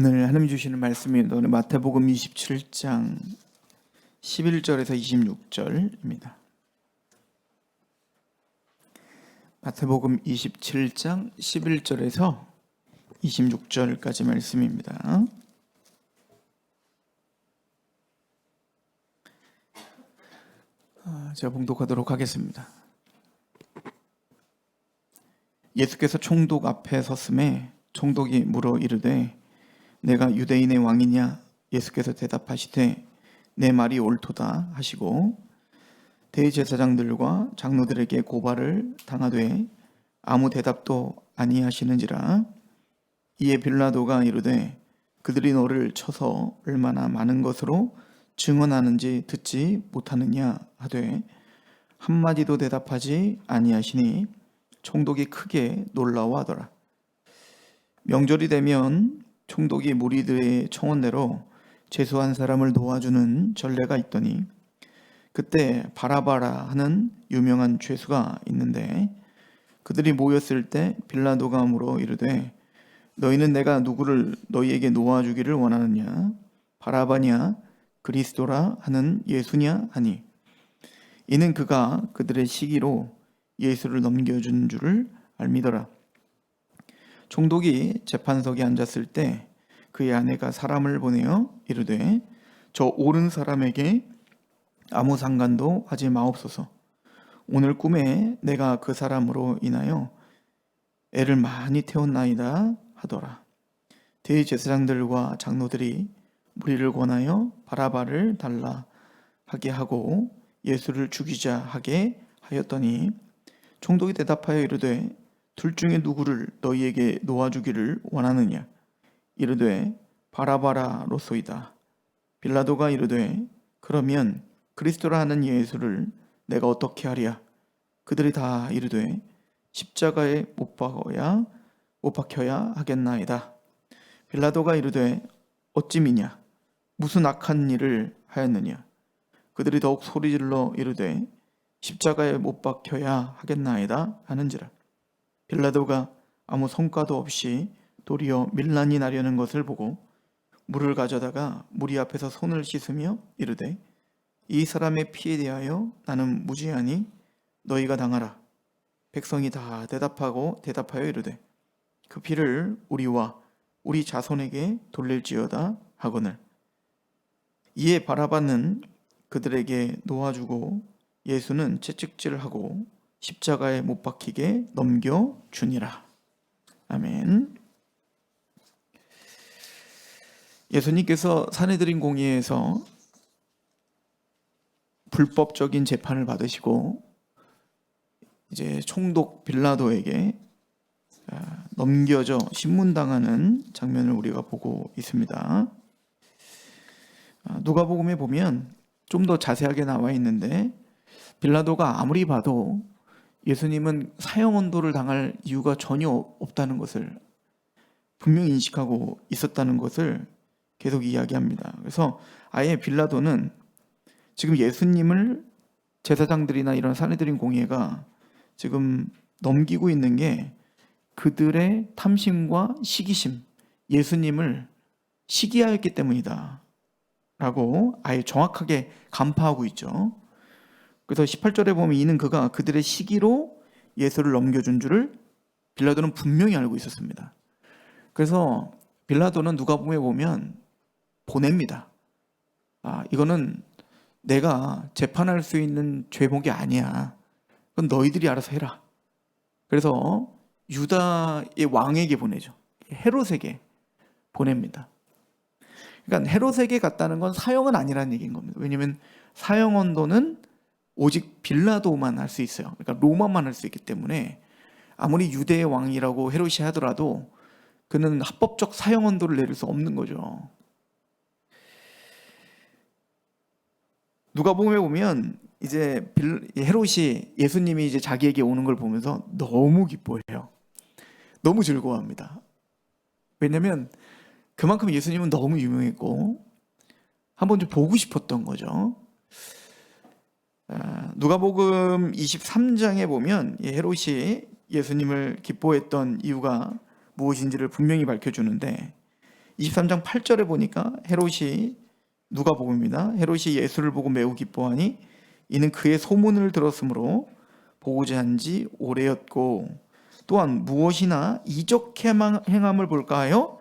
오늘 하나님 주시는 말씀이 오늘 마태복음 27장 11절에서 26절입니다. 마태복음 27장 11절에서 26절까지 말씀입니다. 제가 봉독하도록 하겠습니다. 예수께서 총독 앞에 섰음에 총독이 물어 이르되 내가 유대인의 왕이냐? 예수께서 대답하시되 내 말이 옳도다 하시고 대제사장들과 장로들에게 고발을 당하되 아무 대답도 아니하시는지라. 이에 빌라도가 이르되 그들이 너를 쳐서 얼마나 많은 것으로 증언하는지 듣지 못하느냐 하되 한마디도 대답하지 아니하시니 총독이 크게 놀라워하더라. 명절이 되면 총독이 무리들의 청원대로 죄수한 사람을 놓아주는 전례가 있더니 그때 바라바라 하는 유명한 죄수가 있는데 그들이 모였을 때 빌라도가 물어 이르되 너희는 내가 누구를 너희에게 놓아주기를 원하느냐? 바라바냐? 그리스도라 하는 예수냐? 하니 이는 그가 그들의 시기로 예수를 넘겨준 줄을 알미더라. 총독이 재판석에 앉았을 때 그의 아내가 사람을 보내어 이르되 저 옳은 사람에게 아무 상관도 하지 마옵소서. 오늘 꿈에 내가 그 사람으로 인하여 애를 많이 태웠나이다 하더라. 대제사장들과 장로들이 무리를 권하여 바라바를 달라 하게 하고 예수를 죽이자 하게 하였더니 총독이 대답하여 이르되 둘 중에 누구를 너희에게 놓아주기를 원하느냐? 이르되 바라바라로소이다. 빌라도가 이르되 그러면 그리스도라 하는 예수를 내가 어떻게 하랴? 그들이 다 이르되 십자가에 못 박혀야 하겠나이다. 빌라도가 이르되 어찌 미냐? 무슨 악한 일을 하였느냐? 그들이 더욱 소리질러 이르되 십자가에 못 박혀야 하겠나이다 하는지라. 빌라도가 아무 성과도 없이 도리어 밀란이 나려는 것을 보고 물을 가져다가 무리 앞에서 손을 씻으며 이르되 이 사람의 피에 대하여 나는 무죄하니 너희가 당하라. 백성이 다 대답하여 이르되 그 피를 우리와 우리 자손에게 돌릴지어다 하거늘. 이에 바라바는 그들에게 놓아주고 예수는 채찍질하고 십자가에 못 박히게 넘겨주니라. 아멘. 예수님께서 산헤드린 공의에서 불법적인 재판을 받으시고 이제 총독 빌라도에게 넘겨져 신문당하는 장면을 우리가 보고 있습니다. 누가복음에 보면 좀 더 자세하게 나와 있는데 빌라도가 아무리 봐도 예수님은 사형 언도를 당할 이유가 전혀 없다는 것을 분명히 인식하고 있었다는 것을 계속 이야기합니다. 그래서 아예 빌라도는 지금 예수님을 제사장들이나 이런 산헤드린 공회가 지금 넘기고 있는 게 그들의 탐심과 시기심, 예수님을 시기하였기 때문이다 라고 아예 정확하게 간파하고 있죠. 그래서 18절에 보면 이는 그가 그들의 시기로 예수를 넘겨준 줄을 빌라도는 분명히 알고 있었습니다. 그래서 빌라도는 누가복음에 보면 보냅니다. 이거는 내가 재판할 수 있는 죄목이 아니야. 그건 너희들이 알아서 해라. 그래서 유다의 왕에게 보내죠. 헤롯에게 보냅니다. 그러니까 헤롯에게 갔다는 건 사형은 아니라는 얘기인 겁니다. 왜냐하면 사형 언도는 오직 빌라도만 할 수 있어요. 그러니까 로마만 할 수 있기 때문에 아무리 유대의 왕이라고 헤롯이 하더라도 그는 합법적 사형 언도를 내릴 수 없는 거죠. 누가복음에 보면 이제 헤롯이 예수님이 이제 자기에게 오는 걸 보면서 너무 기뻐해요. 너무 즐거워합니다. 왜냐하면 그만큼 예수님은 너무 유명했고 한번 좀 보고 싶었던 거죠. 누가복음 23장에 보면 헤롯이 예수님을 기뻐했던 이유가 무엇인지를 분명히 밝혀주는데 23장 8절에 보니까 헤롯이 누가복음입니다. 헤롯이 예수를 보고 매우 기뻐하니 이는 그의 소문을 들었으므로 보고자 한 지 오래였고 또한 무엇이나 이적 행함을 볼까 하여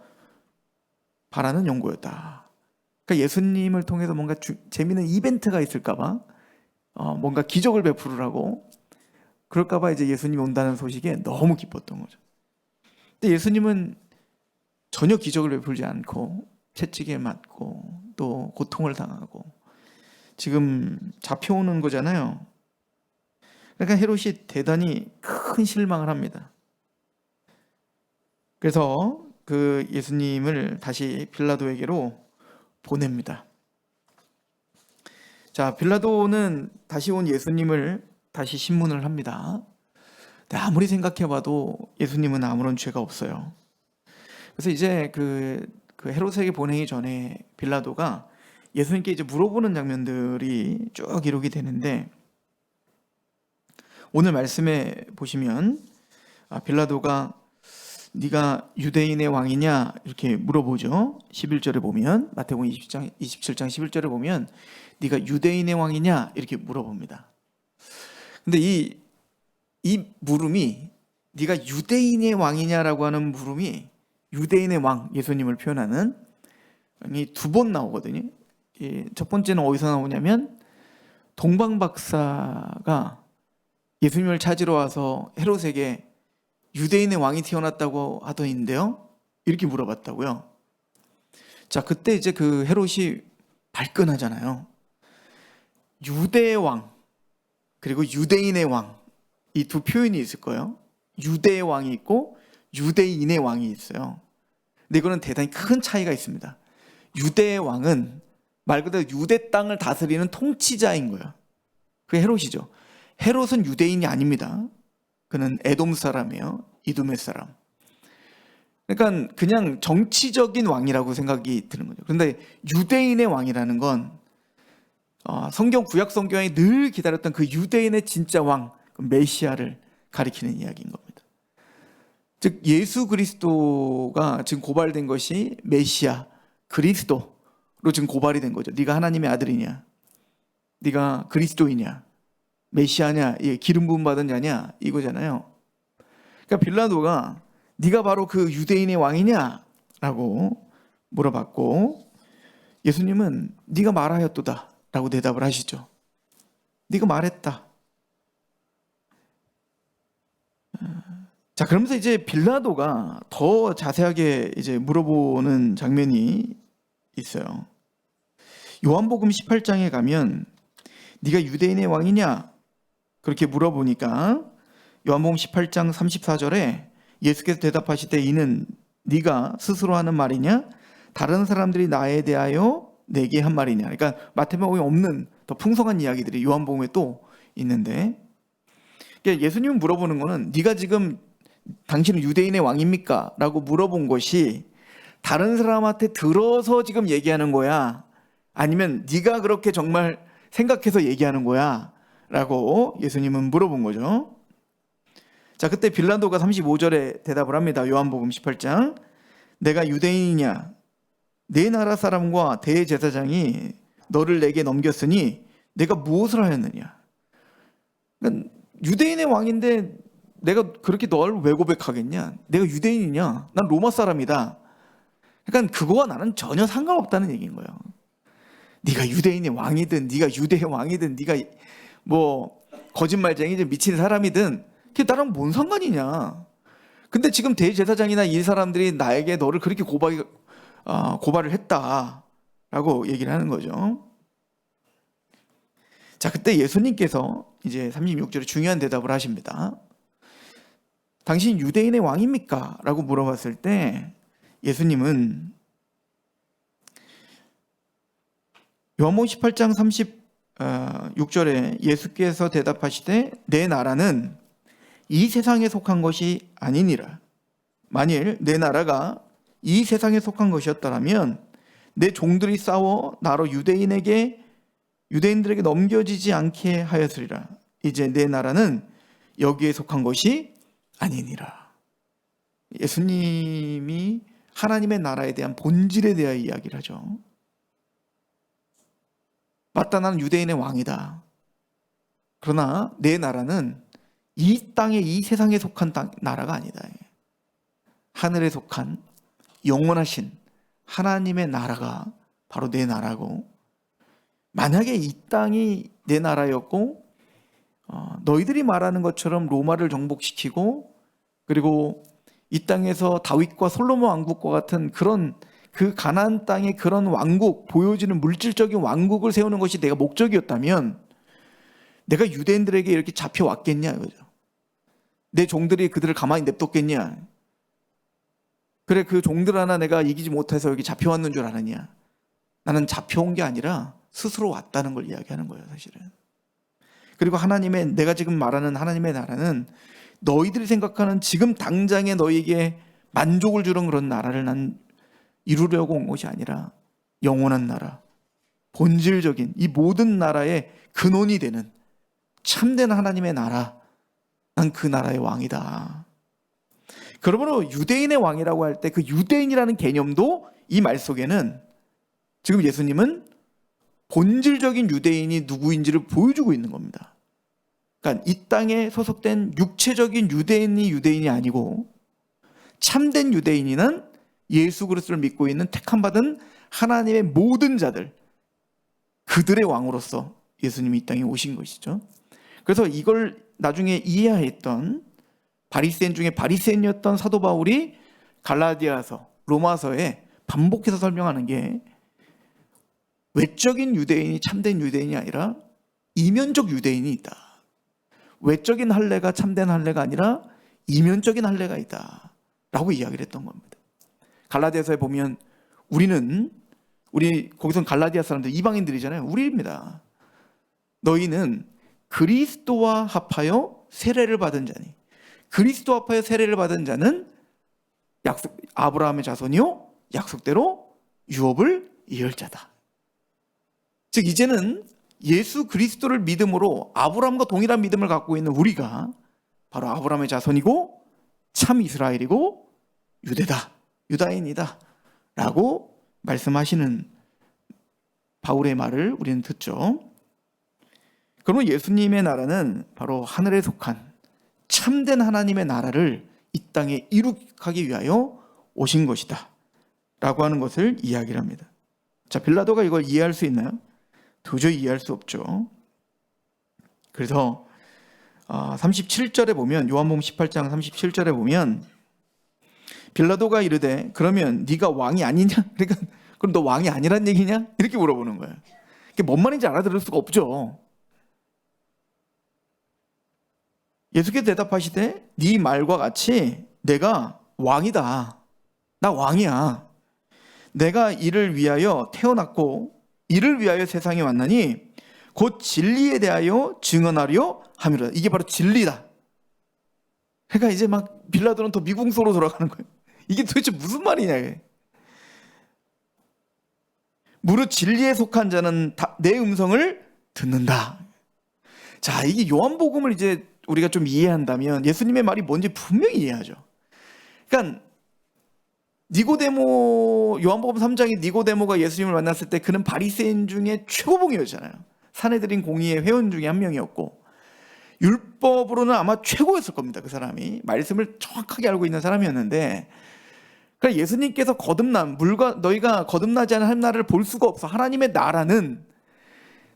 바라는 연고였다. 그러니까 예수님을 통해서 뭔가 재미있는 이벤트가 있을까봐 뭔가 기적을 베풀으라고 그럴까봐 이제 예수님이 온다는 소식에 너무 기뻤던 거죠. 근데 예수님은 전혀 기적을 베풀지 않고 채찍에 맞고 또 고통을 당하고 지금 잡혀오는 거잖아요. 그러니까 헤롯이 대단히 큰 실망을 합니다. 그래서 그 예수님을 다시 빌라도에게로 보냅니다. 자, 빌라도는 다시 온 예수님을 다시 신문을 합니다. 근데 아무리 생각해봐도 예수님은 아무런 죄가 없어요. 그래서 이제 그 헤롯에게 보내기 전에 빌라도가 예수님께 이제 물어보는 장면들이 쭉 기록이 되는데 오늘 말씀에 보시면 빌라도가 네가 유대인의 왕이냐 이렇게 물어보죠. 11절에 보면 마태복음 27장 11절에 보면 네가 유대인의 왕이냐 이렇게 물어봅니다. 근데 이 물음이 네가 유대인의 왕이냐라고 하는 물음이 유대인의 왕 예수님을 표현하는 이 두 번 나오거든요. 첫 번째는 어디서 나오냐면 동방박사가 예수님을 찾으러 와서 헤롯에게 유대인의 왕이 태어났다고 하더인데요. 이렇게 물어봤다고요. 자, 그때 이제 그 헤롯이 발끈하잖아요. 유대의 왕 그리고 유대인의 왕 이 두 표현이 있을 거예요. 유대의 왕이 있고 유대인의 왕이 있어요. 근데 이거는 대단히 큰 차이가 있습니다. 유대의 왕은 말 그대로 유대 땅을 다스리는 통치자인 거예요. 그게 헤롯이죠. 헤롯은 유대인이 아닙니다. 그는 에돔 사람이에요. 이두메 사람. 그러니까 그냥 정치적인 왕이라고 생각이 드는 거죠. 그런데 유대인의 왕이라는 건 성경 구약 성경에 늘 기다렸던 그 유대인의 진짜 왕, 그 메시아를 가리키는 이야기인 겁니다. 즉 예수 그리스도가 지금 고발된 것이 메시아, 그리스도로 지금 고발이 된 거죠. 네가 하나님의 아들이냐? 네가 그리스도이냐? 메시아냐? 기름 부음 받은 자냐? 이거잖아요. 그러니까 빌라도가 네가 바로 그 유대인의 왕이냐? 라고 물어봤고 예수님은 네가 말하였도다 라고 대답을 하시죠. 네가 말했다. 자, 그러면서 이제 빌라도가 더 자세하게 이제 물어보는 장면이 있어요. 요한복음 18장에 가면 네가 유대인의 왕이냐? 그렇게 물어보니까 요한복음 18장 34절에 예수께서 대답하시되 이는 네가 스스로 하는 말이냐? 다른 사람들이 나에 대하여 내게 한 말이냐? 그러니까 마태복음에 없는 더 풍성한 이야기들이 요한복음에 또 있는데 그러니까 예수님은 물어보는 거는 네가 지금 당신은 유대인의 왕입니까? 라고 물어본 것이 다른 사람한테 들어서 지금 얘기하는 거야? 아니면 네가 그렇게 정말 생각해서 얘기하는 거야? 라고 예수님은 물어본 거죠. 자, 그때 빌라도가 35절에 대답을 합니다. 요한복음 18장 내가 유대인이냐? 내 나라 사람과 대제사장이 너를 내게 넘겼으니 내가 무엇을 하였느냐? 그러니까 유대인의 왕인데 내가 그렇게 널 왜 고백하겠냐? 내가 유대인이냐? 난 로마 사람이다. 그러니까 그거와 나는 전혀 상관없다는 얘기인 거예요. 네가 유대인의 왕이든 네가 유대의 왕이든 네가 뭐 거짓말쟁이든 미친 사람이든 그게 나랑 뭔 상관이냐? 근데 지금 대제사장이나 이 사람들이 나에게 너를 그렇게 고발을 했다라고 얘기를 하는 거죠. 자, 그때 예수님께서 이제 36절에 중요한 대답을 하십니다. 당신 유대인의 왕입니까? 라고 물어봤을 때 예수님은 요한복음 18장 36절에 예수께서 대답하시되 내 나라는 이 세상에 속한 것이 아니니라. 만일 내 나라가 이 세상에 속한 것이었다면 내 종들이 싸워 나로 유대인들에게 넘겨지지 않게 하였으리라. 이제 내 나라는 여기에 속한 것이 아니니라. 예수님이 하나님의 나라에 대한 본질에 대하여 이야기를 하죠. 맞다, 나는 유대인의 왕이다. 그러나 내 나라는 이 땅에, 이 세상에 속한 나라가 아니다. 하늘에 속한 영원하신 하나님의 나라가 바로 내 나라고, 만약에 이 땅이 내 나라였고 너희들이 말하는 것처럼 로마를 정복시키고 그리고 이 땅에서 다윗과 솔로몬 왕국과 같은 그런 그 가나안 땅의 그런 왕국, 보여지는 물질적인 왕국을 세우는 것이 내가 목적이었다면 내가 유대인들에게 이렇게 잡혀왔겠냐 이거죠. 내 종들이 그들을 가만히 냅뒀겠냐. 그래, 그 종들 하나 내가 이기지 못해서 여기 잡혀왔는 줄 아느냐. 나는 잡혀온 게 아니라 스스로 왔다는 걸 이야기하는 거예요, 사실은. 그리고 하나님의, 내가 지금 말하는 하나님의 나라는 너희들이 생각하는 지금 당장에 너희에게 만족을 주는 그런 나라를 난 이루려고 온 것이 아니라 영원한 나라, 본질적인 이 모든 나라의 근원이 되는 참된 하나님의 나라, 난 그 나라의 왕이다. 그러므로 유대인의 왕이라고 할 때 그 유대인이라는 개념도 이 말 속에는 지금 예수님은 본질적인 유대인이 누구인지를 보여주고 있는 겁니다. 그러니까 이 땅에 소속된 육체적인 유대인이 아니고 참된 유대인이는 예수 그리스도를 믿고 있는 택함받은 하나님의 모든 자들, 그들의 왕으로서 예수님이 이 땅에 오신 것이죠. 그래서 이걸 나중에 이해했던 바리새인 중에 바리새인이었던 사도 바울이 갈라디아서, 로마서에 반복해서 설명하는 게 외적인 유대인이 참된 유대인이 아니라 이면적 유대인이 있다. 외적인 할례가 참된 할례가 아니라 이면적인 할례가 있다 라고 이야기를 했던 겁니다. 갈라디아서에 보면 우리 거기선 갈라디아 사람들 이방인들이잖아요. 우리입니다. 너희는 그리스도와 합하여 세례를 받은 자니, 그리스도와 합하여 세례를 받은 자는 아브라함의 자손이요 약속대로 유업을 이을 자다. 즉 이제는 예수 그리스도를 믿음으로 아브라함과 동일한 믿음을 갖고 있는 우리가 바로 아브라함의 자손이고 참 이스라엘이고 유대다, 유다인이다 라고 말씀하시는 바울의 말을 우리는 듣죠. 그러면 예수님의 나라는 바로 하늘에 속한 참된 하나님의 나라를 이 땅에 이룩하기 위하여 오신 것이다 라고 하는 것을 이야기를 합니다. 자, 빌라도가 이걸 이해할 수 있나요? 도저히 이해할 수 없죠. 그래서 37절에 보면, 요한복음 18장 37절에 보면 빌라도가 이르되 그러면 네가 왕이 아니냐? 그러니까 그럼 너 왕이 아니란 얘기냐? 이렇게 물어보는 거예요. 그게 뭔 말인지 알아들을 수가 없죠. 예수께서 대답하시되 네 말과 같이 내가 왕이다. 나 왕이야. 내가 이를 위하여 태어났고 이를 위하여 세상에 왔나니 곧 진리에 대하여 증언하려 함이로다. 이게 바로 진리다. 그러니까 이제 막 빌라도는 더 미궁소로 돌아가는 거예요. 이게 도대체 무슨 말이냐. 무릇 진리에 속한 자는 내 음성을 듣는다. 자, 이게 요한복음을 이제 우리가 좀 이해한다면 예수님의 말이 뭔지 분명히 이해하죠. 그러니까 니고데모, 요한복음 3장에 니고데모가 예수님을 만났을 때 그는 바리새인 중에 최고봉이었잖아요. 사내들인 공의의 회원 중에 한 명이었고 율법으로는 아마 최고였을 겁니다. 그 사람이 말씀을 정확하게 알고 있는 사람이었는데, 그러니까 예수님께서 너희가 거듭나지 않은 한 나라를 볼 수가 없어. 하나님의 나라는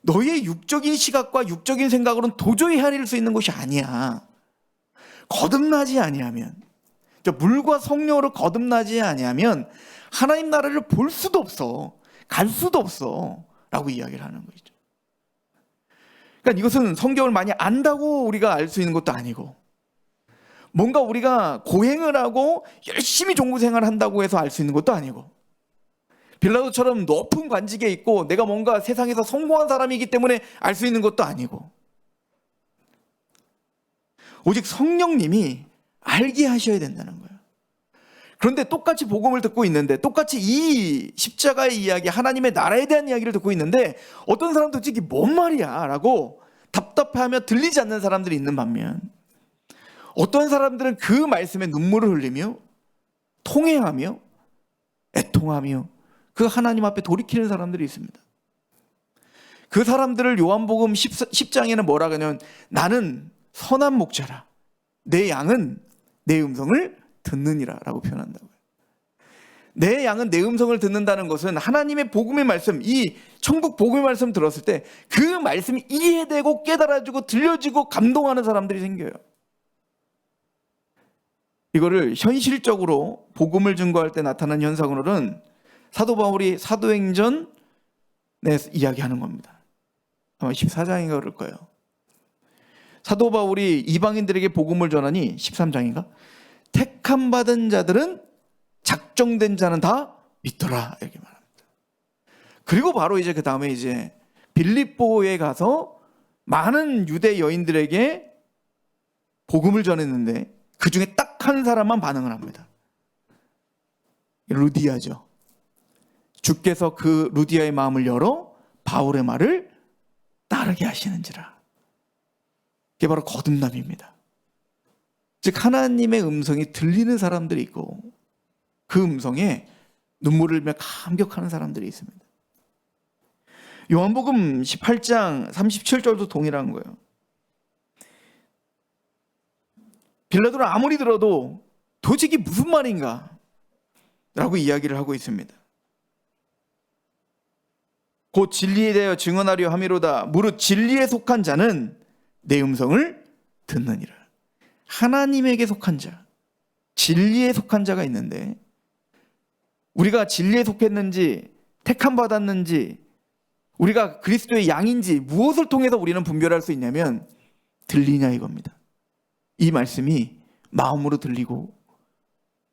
너희의 육적인 시각과 육적인 생각으로는 도저히 헤아릴 수 있는 것이 아니야. 거듭나지 아니하면, 물과 성령으로 거듭나지 아니하면 하나님 나라를 볼 수도 없어, 갈 수도 없어 라고 이야기를 하는 것이죠. 그러니까 이것은 성경을 많이 안다고 우리가 알 수 있는 것도 아니고, 뭔가 우리가 고행을 하고 열심히 종구생활을 한다고 해서 알 수 있는 것도 아니고, 빌라도처럼 높은 관직에 있고 내가 뭔가 세상에서 성공한 사람이기 때문에 알 수 있는 것도 아니고, 오직 성령님이 알게 하셔야 된다는 거예요. 그런데 똑같이 복음을 듣고 있는데, 똑같이 이 십자가의 이야기, 하나님의 나라에 대한 이야기를 듣고 있는데 어떤 사람도 이게 뭔 말이야 라고 답답해하며 들리지 않는 사람들이 있는 반면, 어떤 사람들은 그 말씀에 눈물을 흘리며 통회하며 애통하며 그 하나님 앞에 돌이키는 사람들이 있습니다. 그 사람들을 요한복음 10장에는 뭐라 그러냐면 나는 선한 목자라 내 양은 내 음성을 듣느니라 라고 표현한다고요. 내 양은 내 음성을 듣는다는 것은 하나님의 복음의 말씀, 이 천국 복음의 말씀 들었을 때 그 말씀이 이해되고 깨달아지고 들려지고 감동하는 사람들이 생겨요. 이거를 현실적으로 복음을 증거할 때 나타난 현상으로는 사도 바울이 사도행전에 이야기하는 겁니다. 아마 14장인가 그럴 거예요. 사도 바울이 이방인들에게 복음을 전하니 13장인가? 택함 받은 자들은 작정된 자는 다 믿더라 이렇게 말합니다. 그리고 바로 이제 그 다음에 이제 빌립보에 가서 많은 유대 여인들에게 복음을 전했는데 그 중에 딱 한 사람만 반응을 합니다. 루디아죠. 주께서 그 루디아의 마음을 열어 바울의 말을 따르게 하시는지라. 이게 바로 거듭남입니다. 즉 하나님의 음성이 들리는 사람들이 있고 그 음성에 눈물을 흘리며 감격하는 사람들이 있습니다. 요한복음 18장 37절도 동일한 거예요. 빌라도는 아무리 들어도 도대체 이게 무슨 말인가 라고 이야기를 하고 있습니다. 곧 진리에 대하여 증언하려 함이로다. 무릇 진리에 속한 자는 내 음성을 듣느니라. 하나님에게 속한 자, 진리에 속한 자가 있는데 우리가 진리에 속했는지 택함 받았는지 우리가 그리스도의 양인지 무엇을 통해서 우리는 분별할 수 있냐면 들리냐 이겁니다. 이 말씀이 마음으로 들리고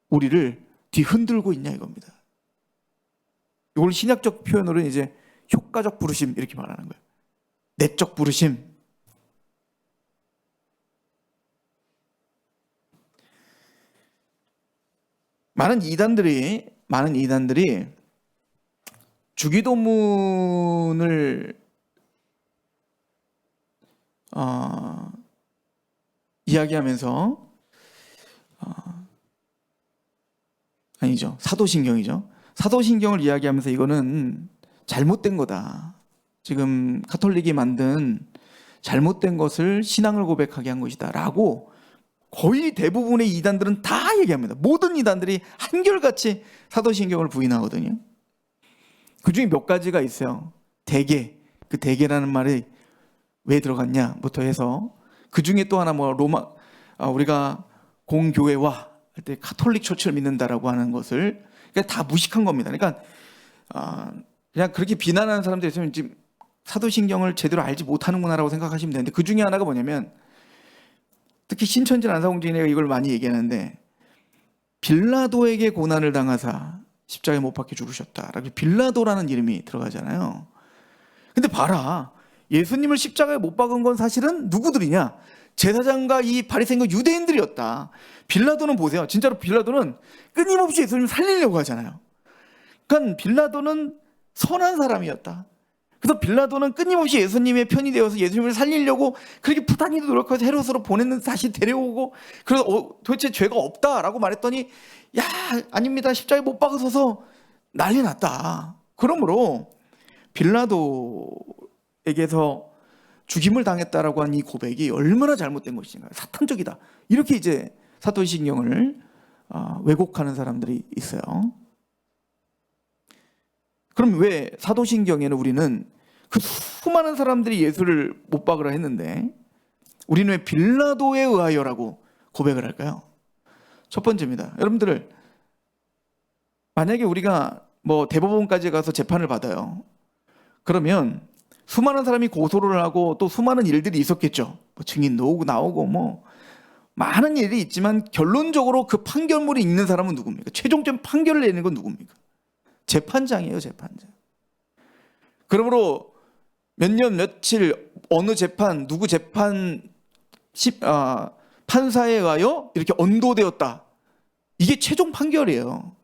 우리를 뒤흔들고 있냐 이겁니다. 이걸 신약적 표현으로는 이제 효과적 부르심 이렇게 말하는 거예요. 내적 부르심. 많은 이단들이 주기도문을 이야기하면서 아니죠. 사도신경이죠. 사도신경을 이야기하면서 이거는 잘못된 거다. 지금 가톨릭이 만든 잘못된 것을 신앙을 고백하게 한 것이다 라고 거의 대부분의 이단들은 다 얘기합니다. 모든 이단들이 한결같이 사도신경을 부인하거든요. 그 중에 몇 가지가 있어요. 대개, 그 대개라는 말이 왜 들어갔냐부터 해서 그 중에 또 하나 뭐 우리가 공교회와 할 때 가톨릭 처치를 믿는다라고 하는 것을 그러니까 다 무식한 겁니다. 그러니까 그냥 그렇게 비난하는 사람들이 있으면 지금 사도신경을 제대로 알지 못하는구나라고 생각하시면 되는데 그 중에 하나가 뭐냐면 특히 신천지 안사공주의가 이걸 많이 얘기하는데 빌라도에게 고난을 당하사 십자가에 못 박혀 죽으셨다. 빌라도라는 이름이 들어가잖아요. 근데 봐라. 예수님을 십자가에 못 박은 건 사실은 누구들이냐? 제사장과 이 바리새인과 유대인들이었다. 빌라도는 보세요. 진짜로 빌라도는 끊임없이 예수님을 살리려고 하잖아요. 그러니까 빌라도는 선한 사람이었다. 그래서 빌라도는 끊임없이 예수님의 편이 되어서 예수님을 살리려고 그렇게 부단히 노력해서 헤롯으로 보냈는데 다시 데려오고 그래서 도대체 죄가 없다라고 말했더니 야 아닙니다. 십자가에 못 박아서서 난리 났다. 그러므로 빌라도에게서 죽임을 당했다라고 한 이 고백이 얼마나 잘못된 것인가, 사탄적이다. 이렇게 이제 사도신경을 왜곡하는 사람들이 있어요. 그럼 왜 사도신경에는 우리는 그 수많은 사람들이 예수를 못 박으라 했는데 우리는 왜 빌라도에 의하여라고 고백을 할까요? 첫 번째입니다. 여러분들 만약에 우리가 뭐 대법원까지 가서 재판을 받아요. 그러면 수많은 사람이 고소를 하고 또 수많은 일들이 있었겠죠. 뭐 증인도 오고 나오고 뭐 많은 일이 있지만 결론적으로 그 판결문이 있는 사람은 누굽니까? 최종적 판결을 내는 건 누굽니까? 재판장이에요, 재판장. 그러므로 몇 년 며칠 어느 재판 누구 재판 판사에 의하여 이렇게 언도되었다. 이게 최종 판결이에요.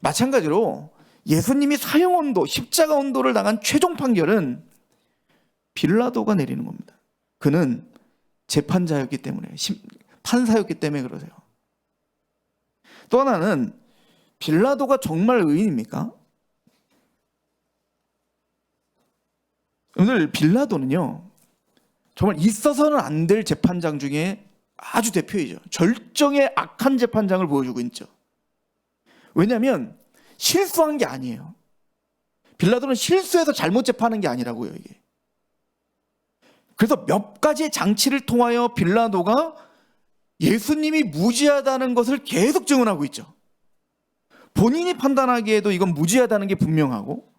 마찬가지로 예수님이 사형 언도, 십자가 언도를 당한 최종 판결은 빌라도가 내리는 겁니다. 그는 재판자였기 때문에, 판사였기 때문에 그러세요. 또 하나는 빌라도가 정말 의인입니까? 오늘 빌라도는요, 정말 있어서는 안 될 재판장 중에 아주 대표이죠. 절정의 악한 재판장을 보여주고 있죠. 왜냐하면 실수한 게 아니에요. 빌라도는 실수해서 잘못 재판한 게 아니라고요, 이게. 그래서 몇 가지의 장치를 통하여 빌라도가 예수님이 무지하다는 것을 계속 증언하고 있죠. 본인이 판단하기에도 이건 무지하다는 게 분명하고,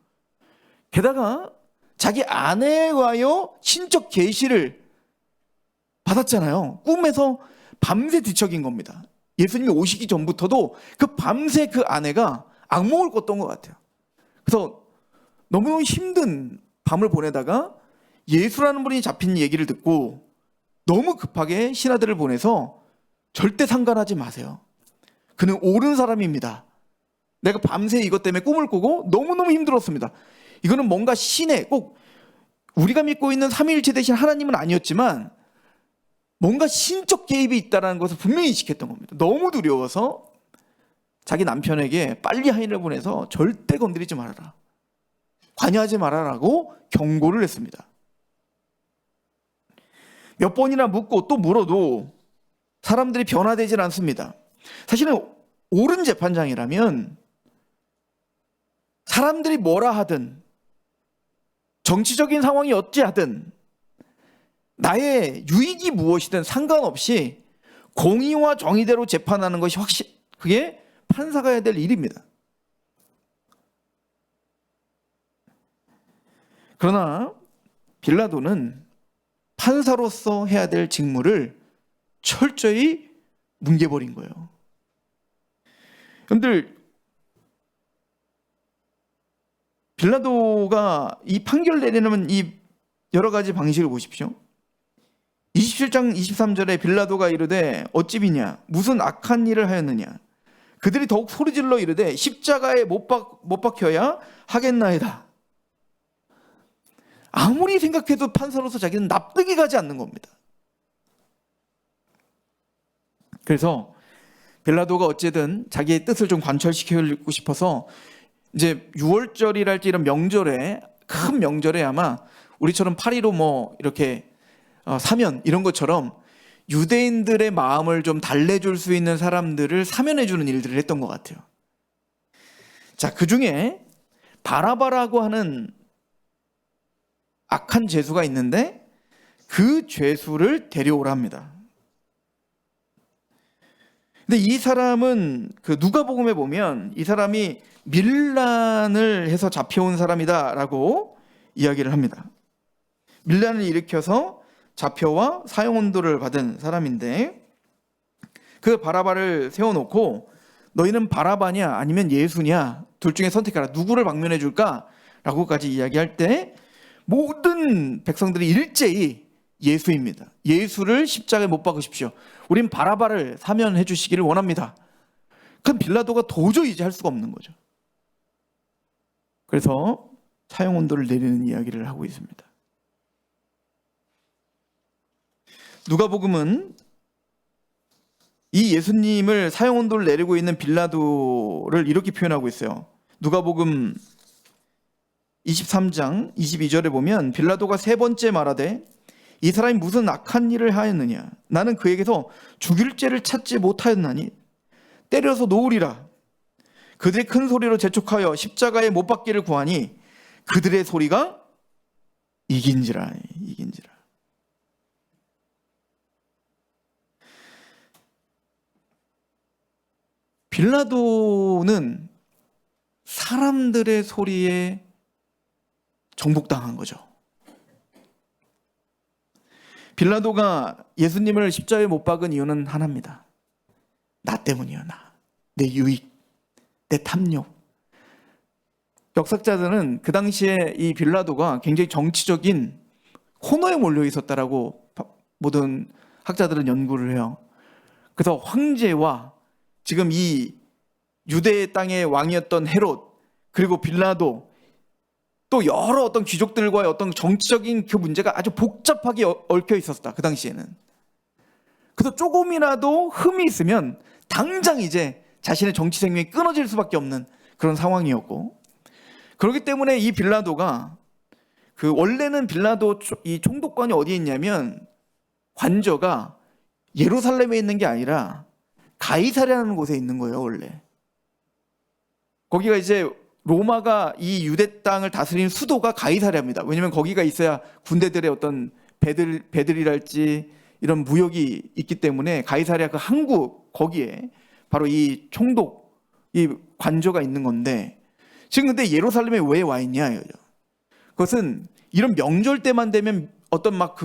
게다가 자기 아내와요 신적 계시를 받았잖아요. 꿈에서 밤새 뒤척인 겁니다. 예수님이 오시기 전부터도 그 밤새 그 아내가 악몽을 꿨던 것 같아요. 그래서 너무너무 힘든 밤을 보내다가 예수라는 분이 잡힌 얘기를 듣고 너무 급하게 신하들을 보내서 절대 상관하지 마세요. 그는 옳은 사람입니다. 내가 밤새 이것 때문에 꿈을 꾸고 너무너무 힘들었습니다. 이거는 뭔가 신의, 꼭 우리가 믿고 있는 삼위일체 대신 하나님은 아니었지만 뭔가 신적 개입이 있다는 것을 분명히 인식했던 겁니다. 너무 두려워서 자기 남편에게 빨리 하인을 보내서 절대 건드리지 말아라, 관여하지 말아라고 경고를 했습니다. 몇 번이나 묻고 또 물어도 사람들이 변화되질 않습니다. 사실은 옳은 재판장이라면 사람들이 뭐라 하든, 정치적인 상황이 어찌하든, 나의 유익이 무엇이든 상관없이 공의와 정의대로 재판하는 것이 그게 판사가 해야 될 일입니다. 그러나 빌라도는 판사로서 해야 될 직무를 철저히 뭉개버린 거예요. 여러분들, 빌라도가 이 판결 내리는 이 여러 가지 방식을 보십시오. 27장 23절에 빌라도가 이르되 어찌 비냐, 무슨 악한 일을 하였느냐. 그들이 더욱 소리질러 이르되 십자가에 못 박혀야 하겠나이다. 아무리 생각해도 판사로서 자기는 납득이 가지 않는 겁니다. 그래서 빌라도가 어쨌든 자기의 뜻을 좀 관철시키고 싶어서 이제 6월절이랄지 이런 명절에, 큰 명절에 아마 우리처럼 8.15 뭐 이렇게 사면 이런 것처럼 유대인들의 마음을 좀 달래줄 수 있는 사람들을 사면해주는 일들을 했던 것 같아요. 자, 그 중에 바라바라고 하는 악한 죄수가 있는데 그 죄수를 데려오랍니다. 근데 이 사람은 그 누가복음에 보면 이 사람이 밀란을 해서 잡혀온 사람이다라고 이야기를 합니다. 밀란을 일으켜서 잡혀와 사형언도를 받은 사람인데, 그 바라바를 세워놓고 너희는 바라바냐 아니면 예수냐 둘 중에 선택하라, 누구를 방면해 줄까? 라고까지 이야기할 때 모든 백성들이 일제히 예수입니다. 예수를 십자가에 못 박으십시오. 우린 바라바를 사면해 주시기를 원합니다. 그럼 빌라도가 도저히 이제 할 수가 없는 거죠. 그래서 사형언도를 내리는 이야기를 하고 있습니다. 누가복음은 이 예수님을 사형언도를 내리고 있는 빌라도를 이렇게 표현하고 있어요. 누가복음 23장 22절에 보면 빌라도가 세 번째 말하되 이 사람이 무슨 악한 일을 하였느냐, 나는 그에게서 죽일 죄를 찾지 못하였나니 때려서 놓으리라. 그들이 큰 소리로 재촉하여 십자가에 못 박기를 구하니 그들의 소리가 이긴지라. 빌라도는 사람들의 소리에 정복당한 거죠. 빌라도가 예수님을 십자가에 못 박은 이유는 하나입니다. 나 때문이야. 내 유익, 내 탐욕. 역사자들은 그 당시에 이 빌라도가 굉장히 정치적인 코너에 몰려 있었다라고 모든 학자들은 연구를 해요. 그래서 황제와 지금 이 유대 땅의 왕이었던 헤롯, 그리고 빌라도, 또 여러 어떤 귀족들과의 어떤 정치적인 그 문제가 아주 복잡하게 얽혀 있었다, 그 당시에는. 그래서 조금이라도 흠이 있으면 당장 이제 자신의 정치 생명이 끊어질 수밖에 없는 그런 상황이었고, 그렇기 때문에 이 빌라도가 원래는 빌라도 이 총독관이 어디에 있냐면 관저가 예루살렘에 있는 게 아니라 가이사랴라는 곳에 있는 거예요. 원래 거기가 이제 로마가 이 유대 땅을 다스리는 수도가 가이사랴입니다. 왜냐하면 거기가 있어야 군대들의 어떤 배들이랄지 이런 무역이 있기 때문에 가이사랴 그 항구 거기에 바로 이 총독 이 관저가 있는 건데, 지금 근데 예루살렘에 왜 와 있냐? 그것은 이런 명절 때만 되면 어떤 막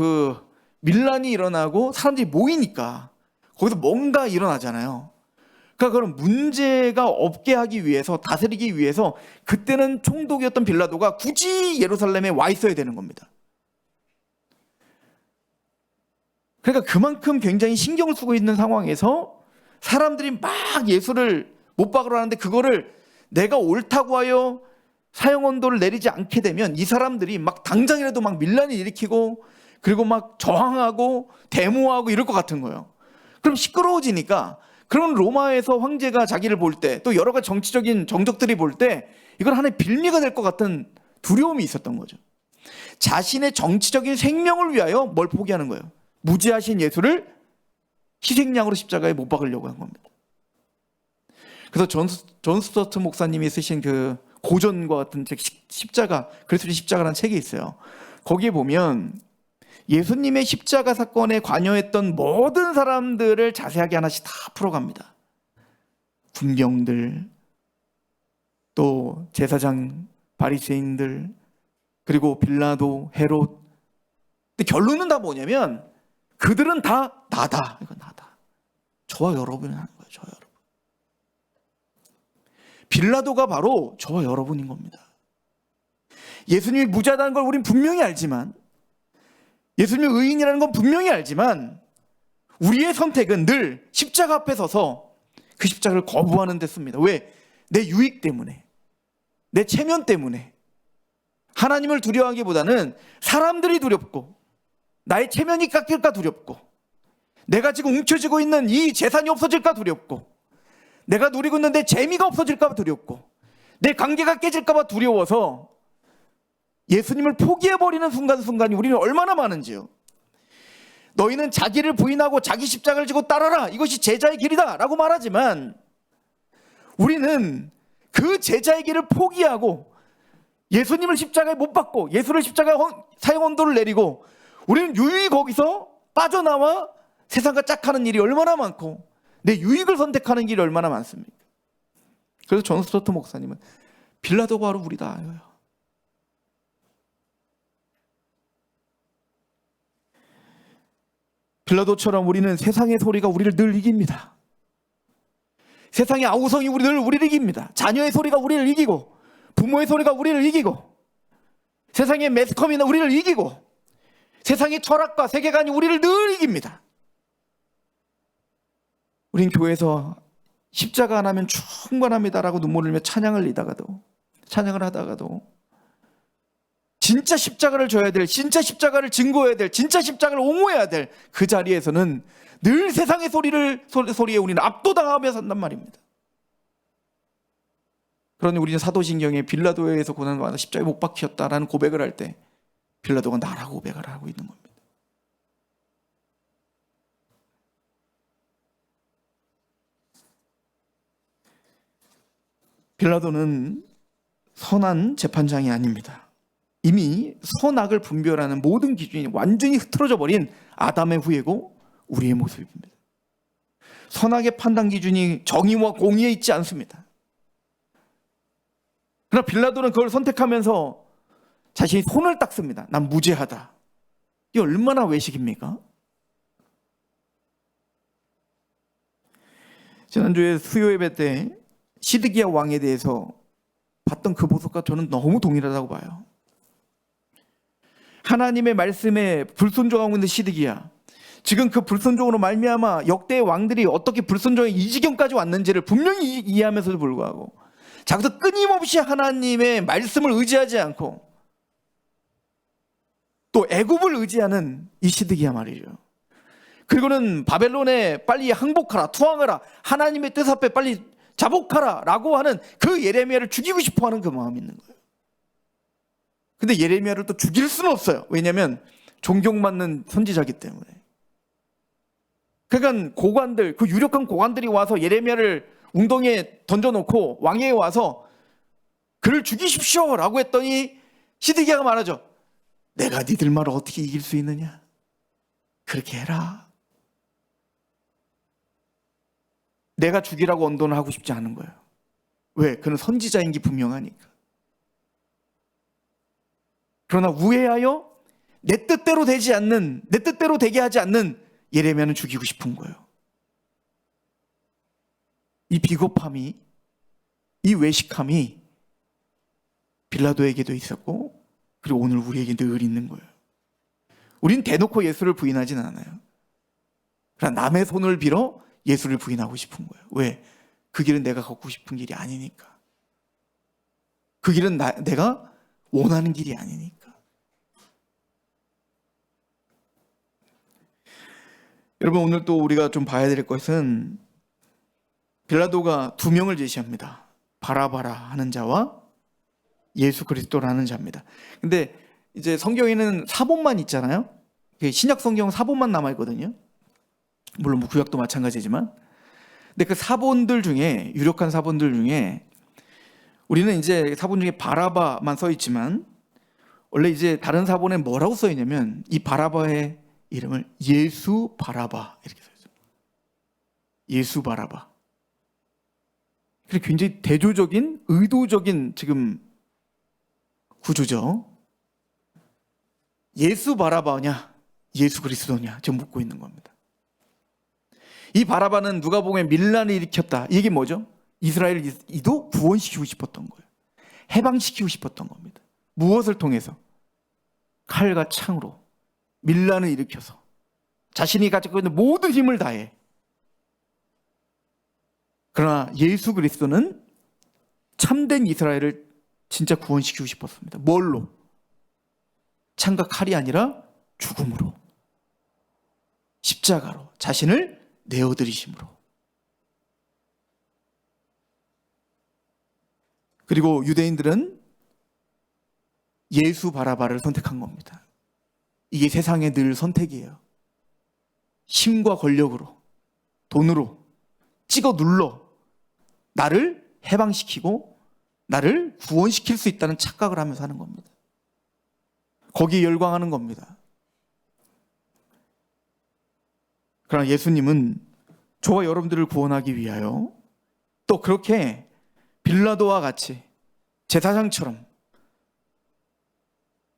밀란이 일어나고 사람들이 모이니까 거기서 뭔가 일어나잖아요. 그러니까 그런 문제가 없게 하기 위해서, 다스리기 위해서 그때는 총독이었던 빌라도가 굳이 예루살렘에 와 있어야 되는 겁니다. 그러니까 그만큼 굉장히 신경을 쓰고 있는 상황에서 사람들이 막 예수를 못 박으러 하는데, 그거를 내가 옳다고 하여 사형언도를 내리지 않게 되면 이 사람들이 막 당장이라도 막 밀란을 일으키고 그리고 막 저항하고 데모하고 이럴 것 같은 거예요. 그럼 시끄러워지니까, 그런 로마에서 황제가 자기를 볼 때, 또 여러 가지 정치적인 정적들이 볼 때 이건 하나의 빌미가 될 것 같은 두려움이 있었던 거죠. 자신의 정치적인 생명을 위하여 뭘 포기하는 거예요? 무지하신 예수를 희생양으로 십자가에 못 박으려고 한 겁니다. 그래서 존 스튜어트 목사님이 쓰신 그 고전과 같은 책, 십자가, 그리스도의 십자가라는 책이 있어요. 거기에 보면 예수님의 십자가 사건에 관여했던 모든 사람들을 자세하게 하나씩 다 풀어갑니다. 군병들, 또 제사장 바리새인들, 그리고 빌라도, 헤롯. 근데 결론은 다 뭐냐면 그들은 다 나다. 이거 나다. 저와 여러분이 하는 거예요. 저와 여러분. 빌라도가 바로 저와 여러분인 겁니다. 예수님이 무죄하다는 걸 우린 분명히 알지만, 예수님이 의인이라는 건 분명히 알지만, 우리의 선택은 늘 십자가 앞에 서서 그 십자가를 거부하는 데 씁니다. 왜? 내 유익 때문에, 내 체면 때문에. 하나님을 두려워하기보다는 사람들이 두렵고, 나의 체면이 깎일까 두렵고, 내가 지금 움켜쥐고 있는 이 재산이 없어질까 두렵고, 내가 누리고 있는 내 재미가 없어질까 봐 두렵고, 내 관계가 깨질까 봐 두려워서 예수님을 포기해버리는 순간순간이 우리는 얼마나 많은지요. 너희는 자기를 부인하고 자기 십자가를 지고 따라라, 이것이 제자의 길이다 라고 말하지만, 우리는 그 제자의 길을 포기하고 예수님을 십자가에 못 박고 예수를 십자가에 사형언도를 내리고 우리는 유유히 거기서 빠져나와 세상과 짝하는 일이 얼마나 많고 내 유익을 선택하는 길이 얼마나 많습니까? 그래서 존 스튜어트 목사님은 빌라도가 바로 우리다. 빌라도처럼 우리는 세상의 소리가 우리를 늘 이깁니다. 세상의 아우성이 우리를 이깁니다. 자녀의 소리가 우리를 이기고, 부모의 소리가 우리를 이기고, 세상의 매스컴이나 우리를 이기고, 세상의 철학과 세계관이 우리를 늘 이깁니다. 우린 교회에서 십자가 안 하면 충분합니다라고 눈물을 흘리며 찬양을 하다가도 진짜 십자가를 져야 될, 진짜 십자가를 증거해야 될, 진짜 십자가를 옹호해야 될 그 자리에서는 늘 세상의 소리에 우리는 압도당하며 산단 말입니다. 그러니 우리는 사도신경에 빌라도에서 고난받아 십자가에 못 박혔다라는 고백을 할 때 빌라도가 나라고 고백을 하고 있는 겁니다. 빌라도는 선한 재판장이 아닙니다. 이미 선악을 분별하는 모든 기준이 완전히 흐트러져 버린 아담의 후예고 우리의 모습입니다. 선악의 판단 기준이 정의와 공의에 있지 않습니다. 그러나 빌라도는 그걸 선택하면서 자신이 손을 닦습니다. 난 무죄하다. 이게 얼마나 외식입니까? 지난주에 수요 예배 때 시드기야 왕에 대해서 봤던 그 모습과 저는 너무 동일하다고 봐요. 하나님의 말씀에 불순종하고 있는 시드기야, 지금 그 불순종으로 말미암아 역대의 왕들이 어떻게 불순종의 이 지경까지 왔는지를 분명히 이해하면서도 불구하고 자기도 끊임없이 하나님의 말씀을 의지하지 않고 또 애굽을 의지하는 이 시드기야 말이죠. 그리고는 바벨론에 빨리 항복하라, 투항하라, 하나님의 뜻 앞에 빨리 자복하라 라고 하는 그 예레미야를 죽이고 싶어하는 그 마음이 있는 거예요. 근데 예레미야를 또 죽일 수는 없어요. 왜냐하면 존경받는 선지자이기 때문에. 그러니까 고관들, 그 유력한 고관들이 와서 예레미야를 웅덩이에 던져놓고 왕궁에 와서 그를 죽이십시오 라고 했더니 시드기야가 말하죠. 내가 니들 말을 어떻게 이길 수 있느냐. 그렇게 해라. 내가 죽이라고 언도는 하고 싶지 않은 거예요. 왜? 그는 선지자인 게 분명하니까. 그러나 우회하여 내 뜻대로 되게 하지 않는 예레미야는 죽이고 싶은 거예요. 이 비겁함이, 이 외식함이 빌라도에게도 있었고, 그리고 오늘 우리에게 늘 있는 거예요. 우린 대놓고 예수를 부인하진 않아요. 그러나 남의 손을 빌어 예수를 부인하고 싶은 거예요. 왜? 그 길은 내가 걷고 싶은 길이 아니니까. 그 길은 내가 원하는 길이 아니니까. 여러분, 오늘 또 우리가 좀 봐야 될 것은 빌라도가 두 명을 제시합니다. 바라바라 하는 자와 예수 그리스도라는 자입니다. 근데 이제 성경에는 사본만 있잖아요. 신약 성경 사본만 남아 있거든요. 물론 뭐 구약도 마찬가지지만. 근데 그 사본들 중에, 유력한 사본들 중에 우리는 이제 사본 중에 바라바만 써 있지만 원래 이제 다른 사본에 뭐라고 써 있냐면 이 바라바의 이름을 예수 바라바 이렇게 써 있어요. 예수 바라바. 굉장히 대조적인, 의도적인 지금 구조죠. 예수 바라바냐, 예수 그리스도냐 지금 묻고 있는 겁니다. 이 바라바는 누가복음에 밀란을 일으켰다. 이게 뭐죠? 이스라엘이도 구원시키고 싶었던 거예요. 해방시키고 싶었던 겁니다. 무엇을 통해서? 칼과 창으로 밀란을 일으켜서 자신이 가지고 있는 모든 힘을 다해. 그러나 예수 그리스도는 참된 이스라엘을 진짜 구원시키고 싶었습니다. 뭘로? 창과 칼이 아니라 죽음으로, 십자가로, 자신을 내어드리심으로. 그리고 유대인들은 예수 바라바를 선택한 겁니다. 이게 세상의 늘 선택이에요. 힘과 권력으로, 돈으로 찍어 눌러 나를 해방시키고 나를 구원시킬 수 있다는 착각을 하면서 하는 겁니다. 거기에 열광하는 겁니다. 그러나 예수님은 저와 여러분들을 구원하기 위하여 또 그렇게 빌라도와 같이 제사장처럼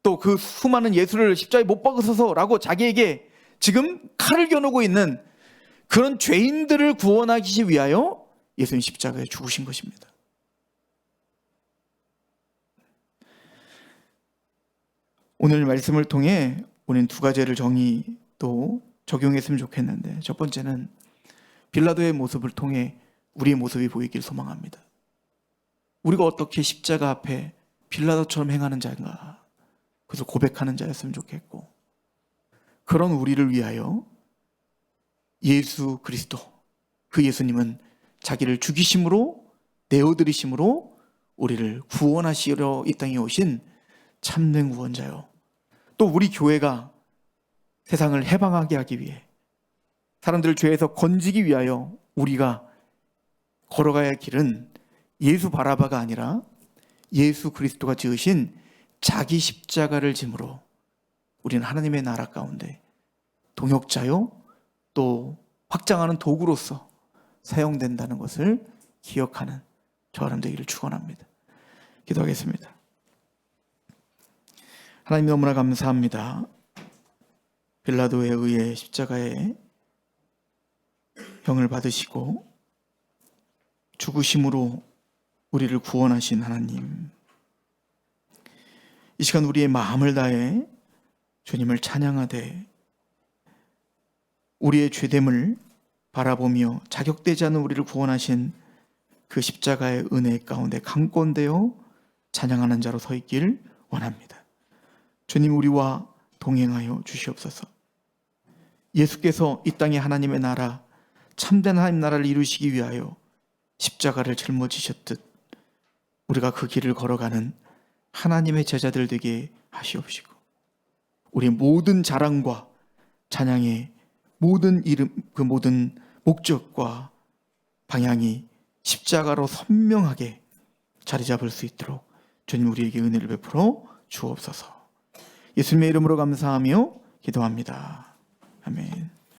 또 그 수많은 예수를 십자가에 못 박으소서라고 자기에게 지금 칼을 겨누고 있는 그런 죄인들을 구원하기 위하여 예수님 십자가에 죽으신 것입니다. 오늘 말씀을 통해 우리는 두 가지를 또 적용했으면 좋겠는데, 첫 번째는 빌라도의 모습을 통해 우리의 모습이 보이길 소망합니다. 우리가 어떻게 십자가 앞에 빌라도처럼 행하는 자인가, 그래서 고백하는 자였으면 좋겠고, 그런 우리를 위하여 예수 그리스도, 그 예수님은 자기를 죽이심으로, 내어드리심으로 우리를 구원하시러 이 땅에 오신 참된 구원자요, 또 우리 교회가 세상을 해방하게 하기 위해, 사람들을 죄에서 건지기 위하여 우리가 걸어가야 할 길은 예수 바라바가 아니라 예수 그리스도가 지으신 자기 십자가를 짐으로 우리는 하나님의 나라 가운데 동역자요, 또 확장하는 도구로서 사용된다는 것을 기억하는 저 여러분 되기를 축원합니다. 기도하겠습니다. 하나님, 너무나 감사합니다. 빌라도에 의해 십자가에 병을 받으시고 죽으심으로 우리를 구원하신 하나님, 이 시간 우리의 마음을 다해 주님을 찬양하되 우리의 죄됨을 바라보며 자격되지 않은 우리를 구원하신 그 십자가의 은혜 가운데 강권되어 찬양하는 자로 서 있길 원합니다. 주님, 우리와 동행하여 주시옵소서. 예수께서 이 땅에 하나님의 나라, 참된 하나님 나라를 이루시기 위하여 십자가를 짊어지셨듯 우리가 그 길을 걸어가는 하나님의 제자들 되게 하시옵시고, 우리 모든 자랑과 찬양의 모든 이름, 그 모든 목적과 방향이 십자가로 선명하게 자리 잡을 수 있도록 주님 우리에게 은혜를 베풀어 주옵소서. 예수님의 이름으로 감사하며 기도합니다. 아멘.